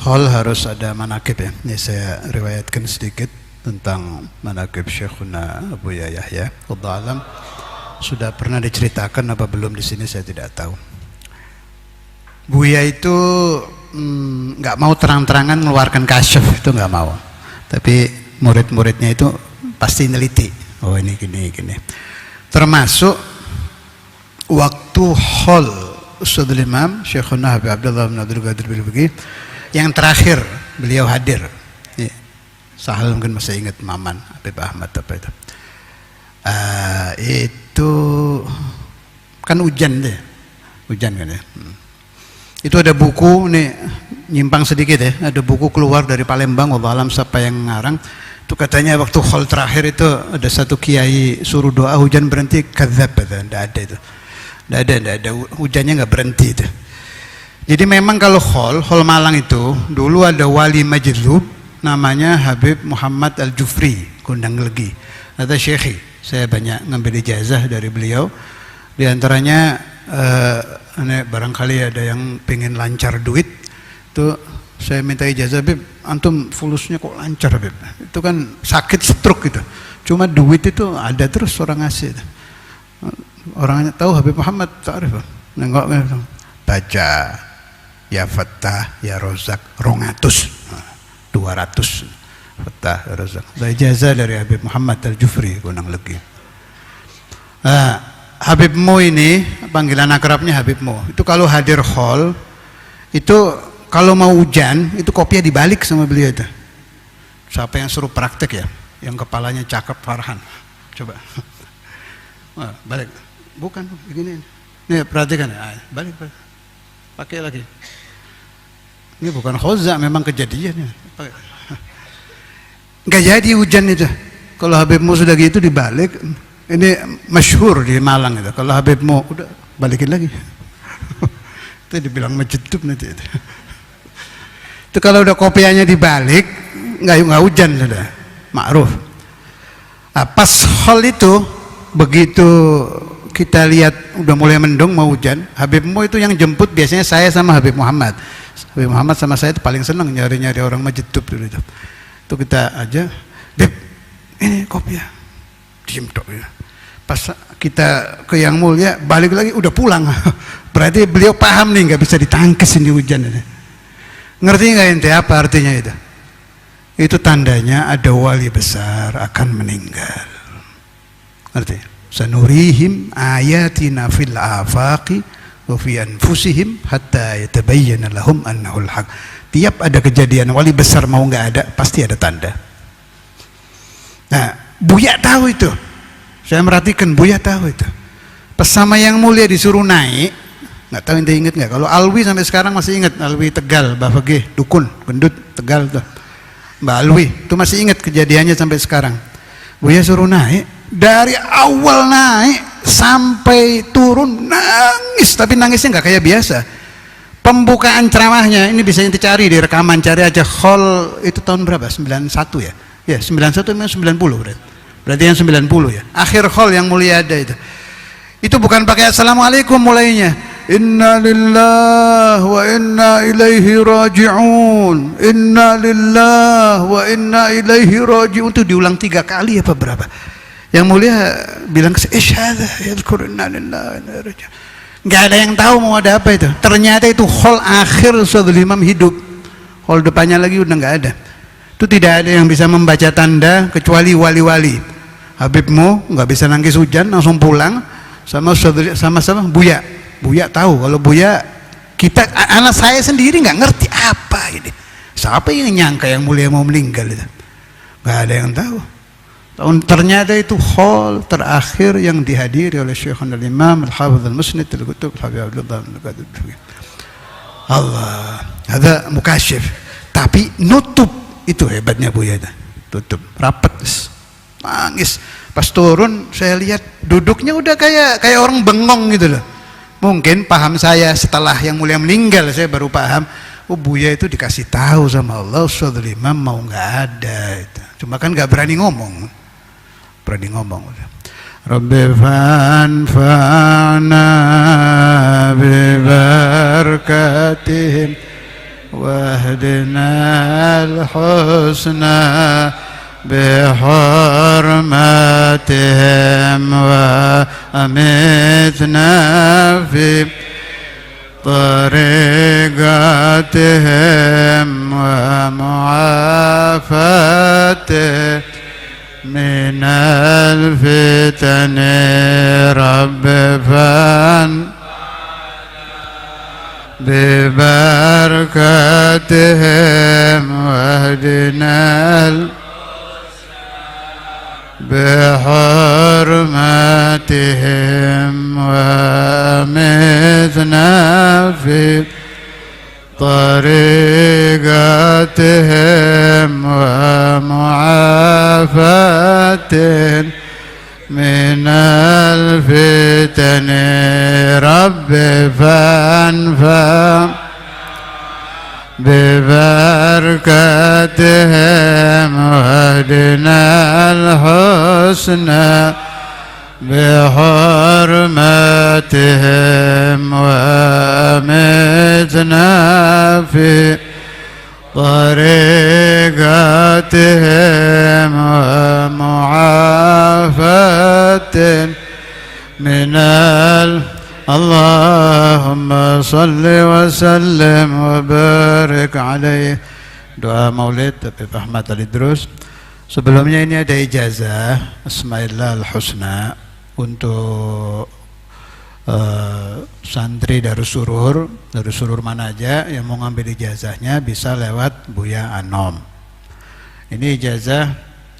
khol harus ada manakib ya. Ini saya riwayatkan sedikit tentang manakib Syekhuna Abu Yahya. Wallahu alam. Sudah pernah diceritakan apa belum di sini saya tidak tahu. Buya itu nggak mau terang-terangan mengeluarkan kasyaf, itu nggak mau. Tapi murid-muridnya itu pasti neliti. Oh ini gini. Termasuk waktu khol Ustadzul Imam Syekhuna Habib Abdullah bin Abdul Qadir Bilbagi yang terakhir beliau hadir. Sahal mungkin masih ingat Maman Habib Ahmad apa itu. Itu kan hujan deh, hujan kan ya. Itu ada buku nih, nyimpang sedikit ya, ada buku keluar dari Palembang, wallahu alam siapa yang ngarang. Itu katanya waktu khol terakhir itu ada satu kiai suruh doa hujan berhenti, kadzab, tidak ada itu, tidak ada hujannya nggak berhenti itu. Jadi memang kalau khol Malang itu dulu ada wali majdzub namanya Habib Muhammad Al-Jufri Kundang Legi, kata Syekhi. Saya banyak ngambil ijazah dari beliau. Di antaranya barangkali ada yang pengen lancar duit, itu saya minta ijazah, Habib, antum fulusnya kok lancar, Habib? Itu kan sakit stroke gitu. Cuma duit itu ada terus orang ngasih. Orangnya tahu Habib Muhammad, ta'rif. Nengok baca ya Fattah ya Rozak 200 Fattah ya Rozak. Ijazah dari Habib Muhammad Al-Jufri Gunung Legi. Habibmu ini panggilan akrabnya Habibmu. Itu kalau hadir khol itu kalau mau hujan itu kopiah dibalik sama beliau itu. Siapa yang suruh praktek ya? Yang kepalanya cakep Farhan. Coba. Wah, balik. Bukan begini. Nih perhatikan ya. Balik. Pakai lagi. Ini bukan khoza, memang kejadiannya. Nggak jadi hujan itu. Kalau Habibmu sudah gitu dibalik. Ini masyhur di Malang itu. Kalau Habibmu udah balikin lagi. Itu dibilang majdub nanti itu. Itu kalau udah kopiahnya dibalik, nggak hujan sudah, ma'ruf. Pas khol itu begitu kita lihat udah mulai mendung mau hujan, Habibmu itu yang jemput biasanya saya sama Habib Muhammad. Habib Muhammad sama saya itu paling senang nyari-nyari orang majdub dulu itu. Itu kita aja, Bib, ini kopiah, diem tok ya. Pas kita ke Yang Mulia balik lagi udah pulang. Berarti beliau paham nih nggak bisa ditangkis ini hujan ini. Ngerti nggak ente apa artinya itu? Itu tandanya ada wali besar akan meninggal. Ngerti? Sanurihim ayatina fil afaqi wa fi anfusihim hatta yatabayyana lahum annahul haq. Tiap ada kejadian wali besar mau nggak ada pasti ada tanda. Nah, Buya tahu itu. Saya merhatikan Buya tahu itu. Pas sama Yang Mulia disuruh naik, nggak tahu ente inget nggak? Kalau Alwi sampai sekarang masih ingat, Alwi Tegal, Mbah Fagih, Dukun, Gendut, Tegal tuh. Mbak Alwi itu masih ingat kejadiannya sampai sekarang. Buya suruh naik, dari awal naik sampai turun nangis, tapi nangisnya nggak kayak biasa. Pembukaan ceramahnya ini bisa ente cari di rekaman, cari aja khol itu tahun berapa? 91 ya? Ya 91 memang 90 berarti yang 90 ya. Akhir khol Yang Mulia ada itu. Itu bukan pakai assalamualaikum mulainya. Inna lillahi wa inna ilaihi raji'un. Inna lillahi wa inna ilaihi raji'un. Itu diulang 3 kali apa berapa? Yang Mulia bilang ke saya, isyhadah yadhkur inna lillahi wa inna ilaihi raji'un. Nggak ada yang tahu mau ada apa itu. Ternyata itu khol akhir Ustadzul Imam hidup. Khol depannya lagi udah nggak ada. Itu tidak ada yang bisa membaca tanda kecuali wali-wali. Habibmu nggak bisa nangkis hujan langsung pulang sama Buya. Buya tahu kalau Buya kita anak saya sendiri nggak ngerti apa ini. Siapa yang nyangka Yang Mulia mau meninggal itu? Nggak ada yang tahu. Ternyata itu khol terakhir yang dihadiri oleh Syekhul Imam Al-Hafidz Al-Musnid Al-Qutub Habib Abdullah bin Qadir. Allah, ada mukasyif. Tapi nutup itu hebatnya Buya itu. Tutup rapat, nangis. Pas turun saya lihat duduknya udah kayak orang bengong gitu loh. Mungkin paham saya setelah Yang Mulia meninggal saya baru paham. Oh Buya itu dikasih tahu sama Allah Ustadzul Imam mau nggak ada itu. Cuma kan nggak berani ngomong. Rabbi fanfa'na bi barakatihim واهدنا الحسنى بحرمتهم وأمتنا في طريقتهم ومعافاتهم من الفتن رب فان ببركاتهم واهدنا بحرماتهم وامتنا في طريقتهم ومعافاتهم من الفتن رب فانفع ببركاتهم واهدنا الحسنى بحرماتهم وامتنا في طريقتهم ومعافاتهم من اللهم صل وسلم وبارك عليه. Doa maulid Habib Ahmad Al-Idrus. Sebelumnya ini ada ijazah Asmaillah Al-Husna untuk santri Darussurur mana aja yang mau ngambil ijazahnya bisa lewat Buya Anom. Ini ijazah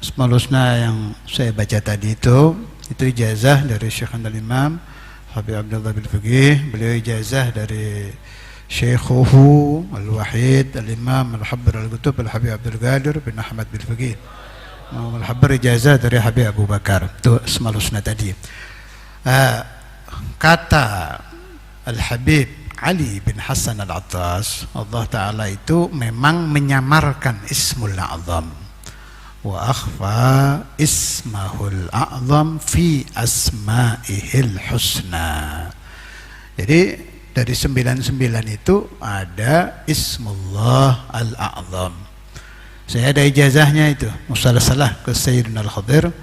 Asmaul Husna yang saya baca tadi itu ijazah dari Syekh Al-Imam Habib Abdullah bin Faqih. Beliau ijazah dari Syekhuhu Al-Wahid Al-Imam Al-Habr Al-Qutub Al-Habib Abdul Qadir bin Ahmad bin Faqih. Al-Habr ijazah dari Habib Abu Bakar. Itu Asmaul Husna tadi. Kata Al-Habib Ali bin Hasan Al-Attas, Allah Ta'ala itu memang menyamarkan Ismul A'zam wa akhfa ismahul a'zam fi asma'ihil husna. Jadi dari 99 itu ada Ismullah Al-A'zam. Saya ada ijazahnya itu musalsalah ke Sayyidina Al-Khadir.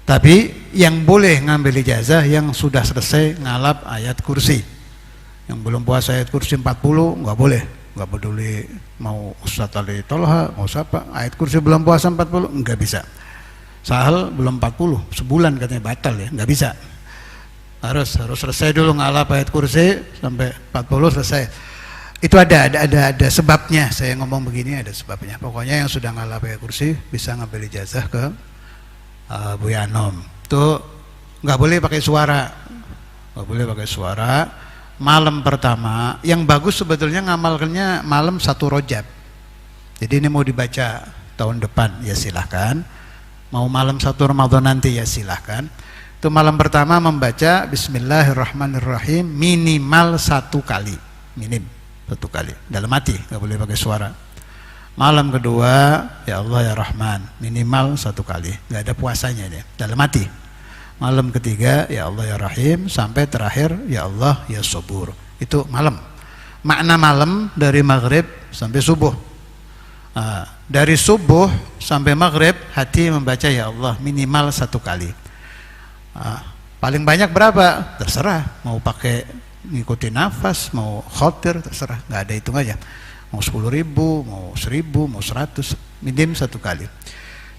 Tapi yang boleh ngambil ijazah yang sudah selesai ngalap ayat kursi. Yang belum puasa ayat kursi 40 nggak boleh. Nggak peduli mau Ustadz Ali Tolha, mau siapa, ayat kursi belum puasa 40 nggak bisa. Sahal belum 40, sebulan katanya batal ya, nggak bisa. Harus selesai dulu ngalap ayat kursi sampai 40 selesai. Itu ada sebabnya. Saya ngomong begini ada sebabnya. Pokoknya yang sudah ngalap ayat kursi bisa ngambil ijazah ke Buya Anom. Itu nggak boleh pakai suara, nggak boleh pakai suara. Malam pertama, yang bagus sebetulnya ngamalkannya malam 1 Rajab. Jadi ini mau dibaca tahun depan ya silahkan. Mau malam 1 Ramadan nanti ya silahkan. Itu malam pertama membaca Bismillahirrahmanirrahim minimal 1 kali, minim 1 kali dalam hati, nggak boleh pakai suara. Malam kedua ya Allah ya Rahman minimal 1 kali, nggak ada puasanya dia, dalam hati. Malam ketiga ya Allah ya Rahim sampai terakhir ya Allah ya Sabur. Itu malam. Makna malam dari maghrib sampai subuh. Dari subuh sampai maghrib hati membaca ya Allah minimal 1 kali. Paling banyak berapa? Terserah. Mau pakai ngikuti nafas, mau khotir, terserah. Nggak ada hitungannya. Mau 10.000, mau 1.000, mau 100, minim 1 kali.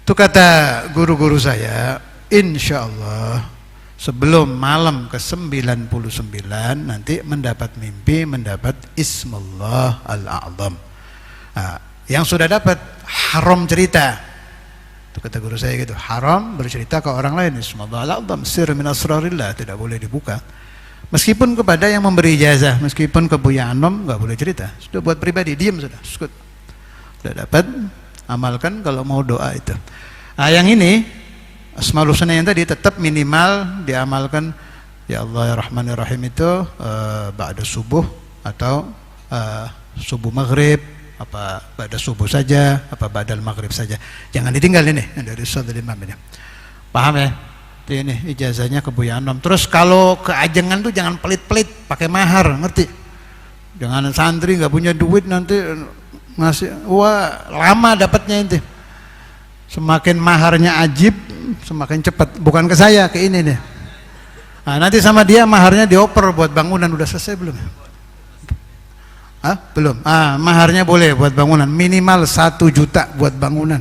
Itu kata guru-guru saya. Insya Allah sebelum malam ke-99 nanti mendapat mimpi mendapat Ismullah Al-A'zam. Yang sudah dapat haram cerita. Itu kata guru saya gitu, haram bercerita ke orang lain. Ismullah Al-A'zam sir min asrarillah, tidak boleh dibuka. Meskipun kepada yang memberi ijazah, meskipun ke Buya Anom nggak boleh cerita. Sudah buat pribadi, diam sudah. Sudah dapat, amalkan kalau mau doa itu. Yang ini Asmaul Husna yang tadi tetap minimal diamalkan ya Allah ya Rahman ya Rahim itu ba'da subuh atau subuh maghrib, apa ba'da subuh saja, apa ba'dal maghrib saja. Jangan ditinggal ini dari Ustadz Imam ini. Paham ya? Ini ijazahnya ke Buya Anom. Terus kalau ke ajengan tuh jangan pelit-pelit, pakai mahar, ngerti? Jangan santri nggak punya duit nanti ngasih, wah lama dapatnya itu. Semakin maharnya ajib, semakin cepat. Bukan ke saya, ke ini deh. Nah, nanti sama dia maharnya dioper buat bangunan. Udah selesai belum? Belum. Maharnya boleh buat bangunan, minimal 1 juta buat bangunan.